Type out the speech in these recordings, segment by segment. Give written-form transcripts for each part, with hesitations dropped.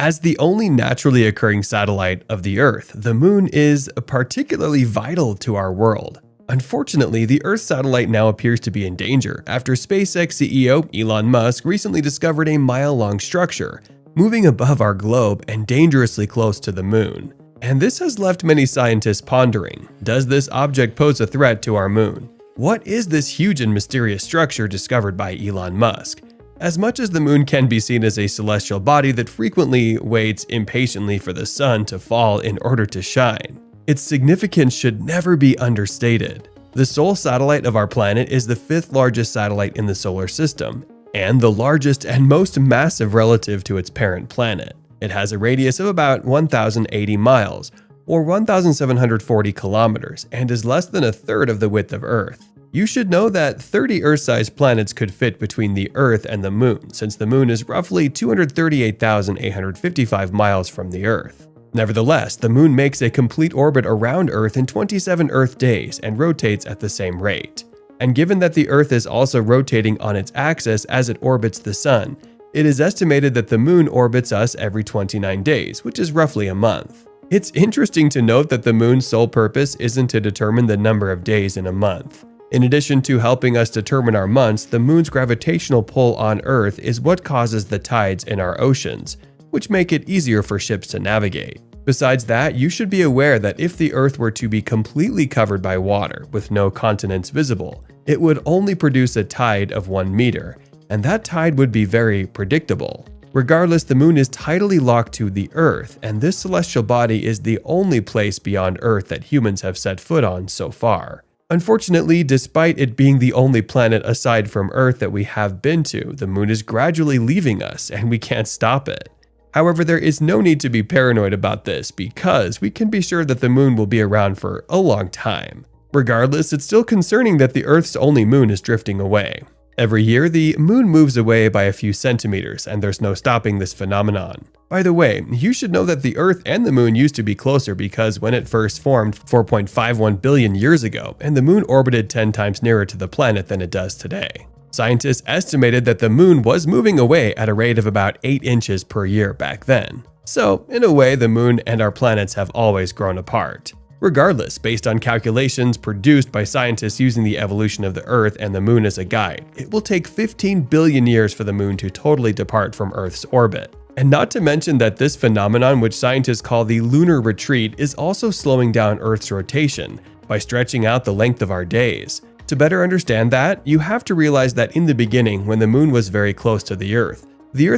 As the only naturally occurring satellite of the Earth, the Moon is particularly vital to our world. Unfortunately, the Earth satellite now appears to be in danger after SpaceX CEO Elon Musk recently discovered a mile-long structure, moving above our globe and dangerously close to the Moon. And this has left many scientists pondering, does this object pose a threat to our Moon? What is this huge and mysterious structure discovered by Elon Musk? As much as the Moon can be seen as a celestial body that frequently waits impatiently for the sun to fall in order to shine, its significance should never be understated. The sole satellite of our planet is the fifth largest satellite in the solar system, and the largest and most massive relative to its parent planet. It has a radius of about 1,080 miles, or 1,740 kilometers, and is less than a third of the width of Earth. You should know that 30 Earth-sized planets could fit between the Earth and the Moon, since the Moon is roughly 238,855 miles from the Earth. Nevertheless, the Moon makes a complete orbit around Earth in 27 Earth days and rotates at the same rate. And given that the Earth is also rotating on its axis as it orbits the Sun, it is estimated that the Moon orbits us every 29 days, which is roughly a month. It's interesting to note that the Moon's sole purpose isn't to determine the number of days in a month. In addition to helping us determine our months, the Moon's gravitational pull on Earth is what causes the tides in our oceans, which make it easier for ships to navigate. Besides that, you should be aware that if the Earth were to be completely covered by water with no continents visible, it would only produce a tide of 1 meter, and that tide would be very predictable. Regardless, the Moon is tidally locked to the Earth, and this celestial body is the only place beyond Earth that humans have set foot on so far. Unfortunately, despite it being the only planet aside from Earth that we have been to, the Moon is gradually leaving us, and we can't stop it. However, there is no need to be paranoid about this because we can be sure that the Moon will be around for a long time. Regardless, it's still concerning that the Earth's only moon is drifting away. Every year, the Moon moves away by a few centimeters, and there's no stopping this phenomenon. By the way, you should know that the Earth and the Moon used to be closer because when it first formed 4.51 billion years ago, and the Moon orbited 10 times nearer to the planet than it does today. Scientists estimated that the Moon was moving away at a rate of about 8 inches per year back then. So, in a way, the Moon and our planets have always grown apart. Regardless, based on calculations produced by scientists using the evolution of the Earth and the Moon as a guide, it will take 15 billion years for the Moon to totally depart from Earth's orbit. And not to mention that this phenomenon, which scientists call the lunar retreat, is also slowing down Earth's rotation by stretching out the length of our days. To better understand that, you have to realize that in the beginning, when the Moon was very close to the Earth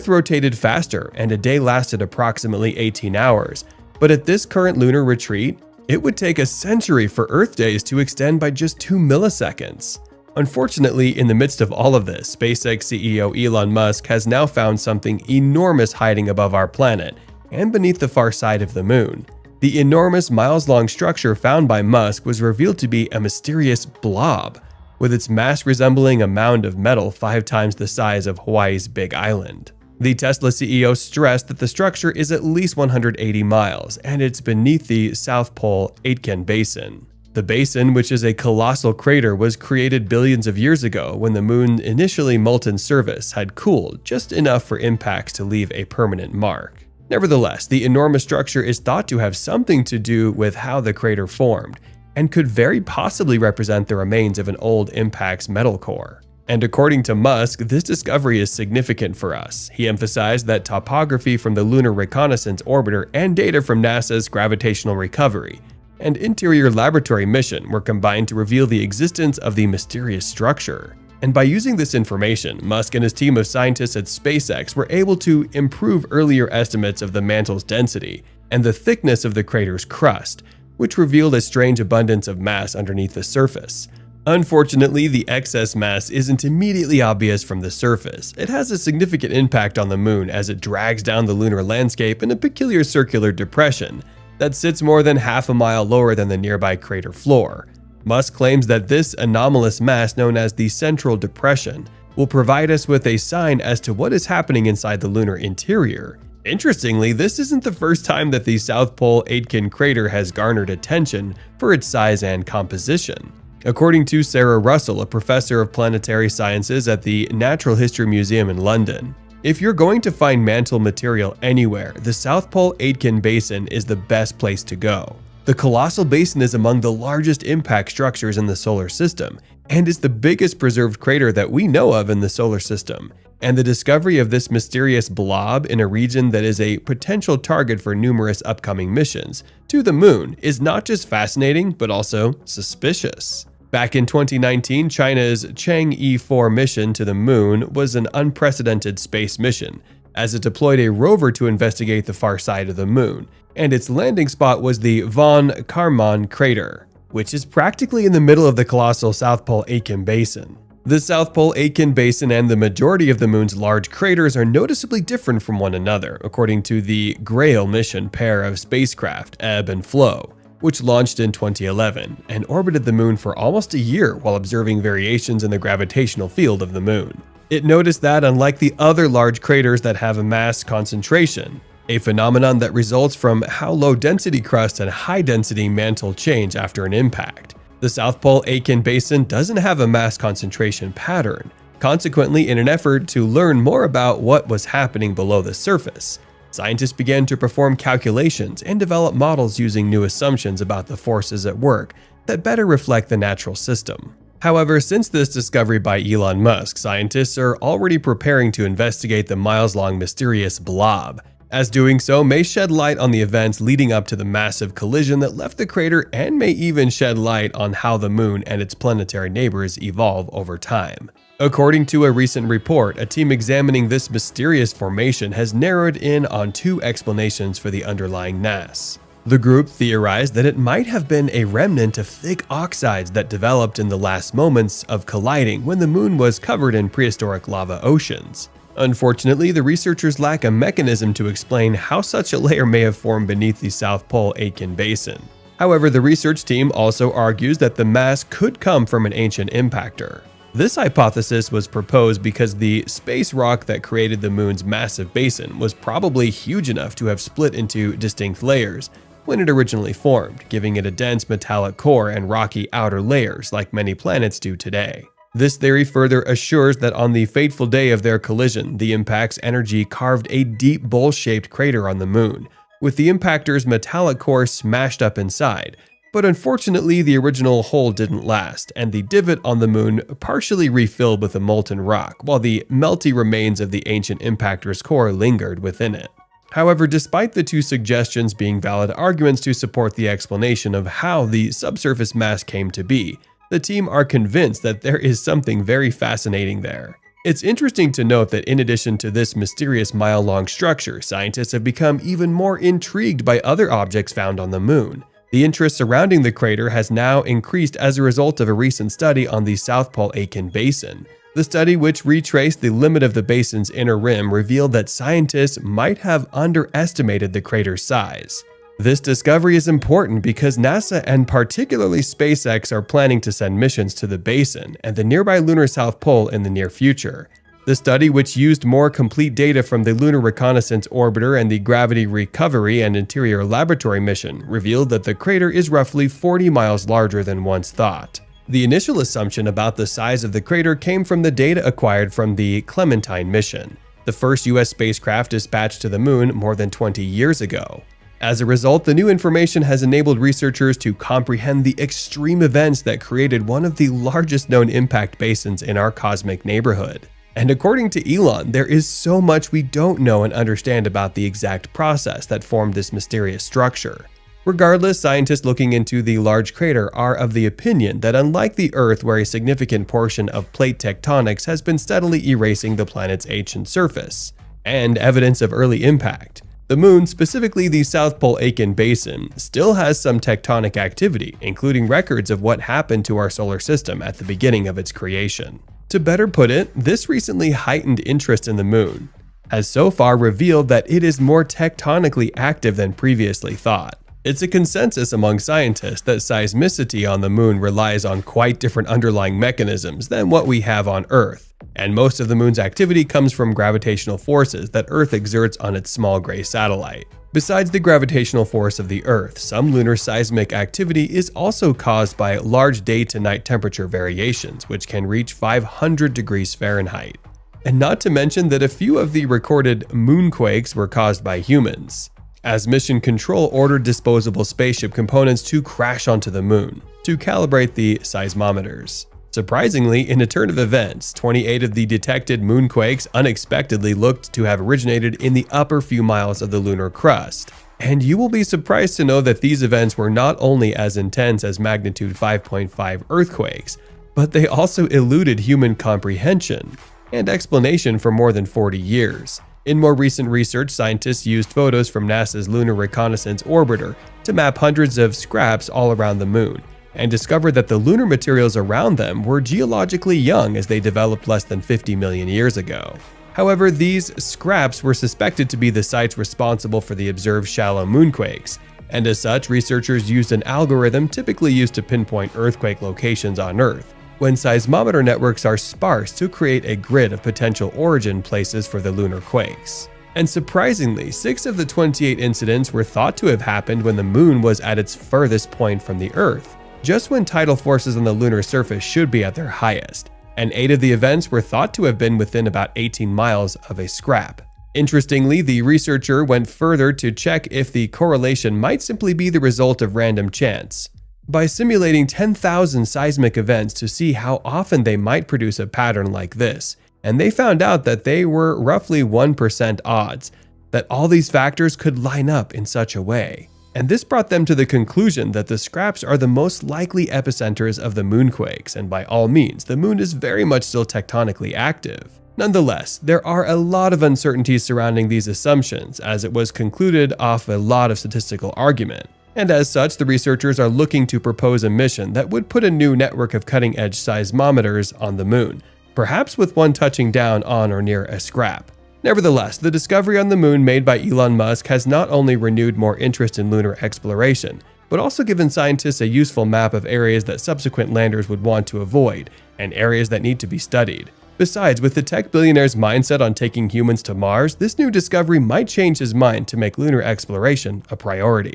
rotated faster and a day lasted approximately 18 hours. But at this current lunar retreat, it would take a century for Earth days to extend by just 2 milliseconds. Unfortunately, in the midst of all of this, SpaceX CEO Elon Musk has now found something enormous hiding above our planet and beneath the far side of the Moon. The enormous miles-long structure found by Musk was revealed to be a mysterious blob, with its mass resembling a mound of metal 5 times the size of Hawaii's Big Island. The Tesla CEO stressed that the structure is at least 180 miles, and it's beneath the South Pole Aitken Basin. The basin, which is a colossal crater, was created billions of years ago when the Moon's initially molten surface had cooled just enough for impacts to leave a permanent mark. Nevertheless, the enormous structure is thought to have something to do with how the crater formed, and could very possibly represent the remains of an old impact's metal core. And according to Musk, this discovery is significant for us. He emphasized that topography from the Lunar Reconnaissance Orbiter and data from NASA's Gravitational Recovery and Interior Laboratory mission were combined to reveal the existence of the mysterious structure. And by using this information, Musk and his team of scientists at SpaceX were able to improve earlier estimates of the mantle's density and the thickness of the crater's crust, which revealed a strange abundance of mass underneath the surface. Unfortunately, the excess mass isn't immediately obvious from the surface. It has a significant impact on the Moon as it drags down the lunar landscape in a peculiar circular depression that sits more than half a mile lower than the nearby crater floor. Musk claims that this anomalous mass, known as the Central Depression, will provide us with a sign as to what is happening inside the lunar interior. Interestingly, this isn't the first time that the South Pole Aitken crater has garnered attention for its size and composition. According to Sarah Russell, a professor of planetary sciences at the Natural History Museum in London, If you're going to find mantle material anywhere, the South Pole Aitken Basin is the best place to go. The colossal basin is among the largest impact structures in the solar system, and is the biggest preserved crater that we know of in the solar system. And the discovery of this mysterious blob in a region that is a potential target for numerous upcoming missions to the moon is not just fascinating, but also suspicious. Back in 2019, China's Chang'e 4 mission to the moon was an unprecedented space mission, as it deployed a rover to investigate the far side of the moon, and its landing spot was the von Karman crater, which is practically in the middle of the colossal South Pole Aitken Basin. The South Pole Aitken Basin and the majority of the moon's large craters are noticeably different from one another, according to the Grail mission pair of spacecraft, Ebb and Flow, which launched in 2011 and orbited the moon for almost a year while observing variations in the gravitational field of the moon. It noticed that, unlike the other large craters that have a mass concentration, a phenomenon that results from how low density crust and high density mantle change after an impact, the South Pole Aitken Basin doesn't have a mass concentration pattern. Consequently, in an effort to learn more about what was happening below the surface, scientists began to perform calculations and develop models using new assumptions about the forces at work that better reflect the natural system. However, since this discovery by Elon Musk, scientists are already preparing to investigate the miles-long mysterious blob, as doing so may shed light on the events leading up to the massive collision that left the crater, and may even shed light on how the moon and its planetary neighbors evolve over time. According to a recent report, a team examining this mysterious formation has narrowed in on two explanations for the underlying mass. The group theorized that it might have been a remnant of thick oxides that developed in the last moments of colliding when the moon was covered in prehistoric lava oceans. Unfortunately, the researchers lack a mechanism to explain how such a layer may have formed beneath the South Pole Aitken Basin. However, the research team also argues that the mass could come from an ancient impactor. This hypothesis was proposed because the space rock that created the moon's massive basin was probably huge enough to have split into distinct layers when it originally formed, giving it a dense metallic core and rocky outer layers like many planets do today. This theory further assures that on the fateful day of their collision, the impact's energy carved a deep bowl-shaped crater on the moon, with the impactor's metallic core smashed up inside. But unfortunately, the original hole didn't last, and the divot on the moon partially refilled with a molten rock, while the melty remains of the ancient impactor's core lingered within it. However, despite the two suggestions being valid arguments to support the explanation of how the subsurface mass came to be, the team are convinced that there is something very fascinating there. It's interesting to note that in addition to this mysterious mile-long structure, scientists have become even more intrigued by other objects found on the moon. The interest surrounding the crater has now increased as a result of a recent study on the South Pole Aitken Basin. The study, which retraced the limit of the basin's inner rim, revealed that scientists might have underestimated the crater's size. This discovery is important because NASA and particularly SpaceX are planning to send missions to the basin and the nearby lunar South Pole in the near future. The study, which used more complete data from the Lunar Reconnaissance Orbiter and the Gravity Recovery and Interior Laboratory mission, revealed that the crater is roughly 40 miles larger than once thought. The initial assumption about the size of the crater came from the data acquired from the Clementine mission, the first US spacecraft dispatched to the moon more than 20 years ago. As a result, the new information has enabled researchers to comprehend the extreme events that created one of the largest known impact basins in our cosmic neighborhood. And according to Elon, there is so much we don't know and understand about the exact process that formed this mysterious structure. Regardless, scientists looking into the large crater are of the opinion that unlike the Earth, where a significant portion of plate tectonics has been steadily erasing the planet's ancient surface, and evidence of early impact, the moon, specifically the South Pole Aitken Basin, still has some tectonic activity, including records of what happened to our solar system at the beginning of its creation. To better put it, this recently heightened interest in the moon has so far revealed that it is more tectonically active than previously thought. It's a consensus among scientists that seismicity on the moon relies on quite different underlying mechanisms than what we have on Earth, and most of the moon's activity comes from gravitational forces that Earth exerts on its small gray satellite. Besides the gravitational force of the Earth, some lunar seismic activity is also caused by large day-to-night temperature variations, which can reach 500 degrees Fahrenheit. And not to mention that a few of the recorded moonquakes were caused by humans, as Mission Control ordered disposable spaceship components to crash onto the moon to calibrate the seismometers. Surprisingly, in a turn of events, 28 of the detected moonquakes unexpectedly looked to have originated in the upper few miles of the lunar crust. And you will be surprised to know that these events were not only as intense as magnitude 5.5 earthquakes, but they also eluded human comprehension and explanation for more than 40 years. In more recent research, scientists used photos from NASA's Lunar Reconnaissance Orbiter to map hundreds of scraps all around the moon, and discovered that the lunar materials around them were geologically young as they developed less than 50 million years ago. However, these scraps were suspected to be the sites responsible for the observed shallow moonquakes, and as such, researchers used an algorithm typically used to pinpoint earthquake locations on Earth, when seismometer networks are sparse, to create a grid of potential origin places for the lunar quakes. And surprisingly, 6 of the 28 incidents were thought to have happened when the moon was at its furthest point from the Earth, just when tidal forces on the lunar surface should be at their highest, and 8 of the events were thought to have been within about 18 miles of a scrap. Interestingly, the researcher went further to check if the correlation might simply be the result of random chance, by simulating 10,000 seismic events to see how often they might produce a pattern like this, and they found out that they were roughly 1% odds that all these factors could line up in such a way. And this brought them to the conclusion that the scraps are the most likely epicenters of the moonquakes, and by all means, the moon is very much still tectonically active. Nonetheless, there are a lot of uncertainties surrounding these assumptions, as it was concluded off a lot of statistical argument. And as such, the researchers are looking to propose a mission that would put a new network of cutting-edge seismometers on the moon, perhaps with one touching down on or near a scrap. Nevertheless, the discovery on the moon made by Elon Musk has not only renewed more interest in lunar exploration, but also given scientists a useful map of areas that subsequent landers would want to avoid, and areas that need to be studied. Besides, with the tech billionaire's mindset on taking humans to Mars, this new discovery might change his mind to make lunar exploration a priority.